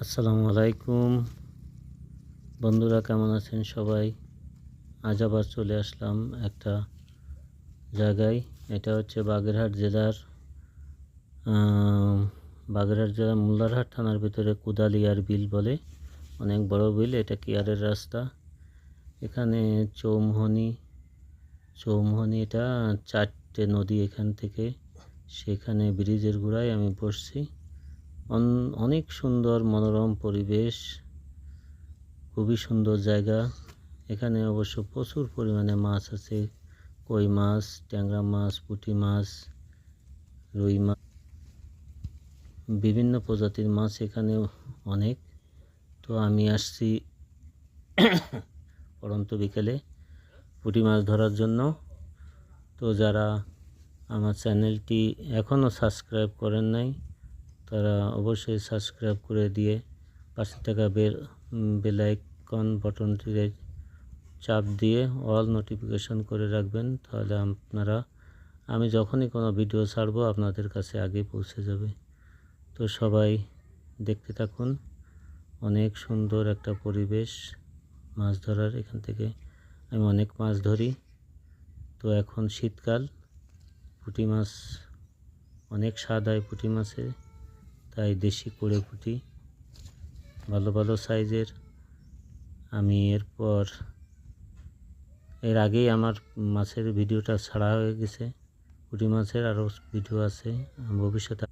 আসসালামু আলাইকুম বন্ধুরা, কেমন আছেন সবাই? আজ আবার চলে আসলাম একটা জায়গায়। এটা হচ্ছে বাগেরহাট জেলার মোল্লারহাট থানার ভিতরে কুদালিয়ার বিল বলে। অনেক বড় বিল, এটা কিয়ারের রাস্তা। এখানে চৌমোহনী এটা 4টে নদী এখান থেকে। সেখানে ব্রিজের গোড়ায় আমি বসছি। অনেক সুন্দর মনোরম পরিবেশ, খুবই সুন্দর জায়গা। এখানে অবশ্য প্রচুর পরিমাণে মাছ আছে, কই মাছ, ট্যাংরা মাছ, পুঁটি মাছ, রুই মাছ, বিভিন্ন প্রজাতির মাছ এখানে অনেক। তো আমি আসছি পড়ন্ত বিকেলে পুঁটি মাছ ধরার জন্য। তো যারা আমার চ্যানেলটি এখনও সাবস্ক্রাইব করেন নাই, তারা অবশ্যই সাবস্ক্রাইব করে দিয়ে পাশে থাকা বেল আইকন বাটনটিতে চাপ দিয়ে অল নোটিফিকেশন করে রাখবেন। তাহলে আমি যখনই কোনো ভিডিও ছাড়বো আপনাদের কাছে আগে পৌঁছে যাবে। তো সবাই দেখতে থাকুন। অনেক সুন্দর একটা পরিবেশ মাছ ধরার। এখান থেকে আমি অনেক মাছ ধরি। তো এখন শীতকাল, পুঁটি মাছ অনেক স্বাদ হয় পুঁটি মাছে, তাই দেশি কুড়ে পুঁটি ভালো ভালো সাইজের। আমি এর আগেই আমার মাছের ভিডিওটা ছাড়া হয়ে গেছে। পুঁটি মাছের আরও ভিডিও আছে, ভবিষ্যতে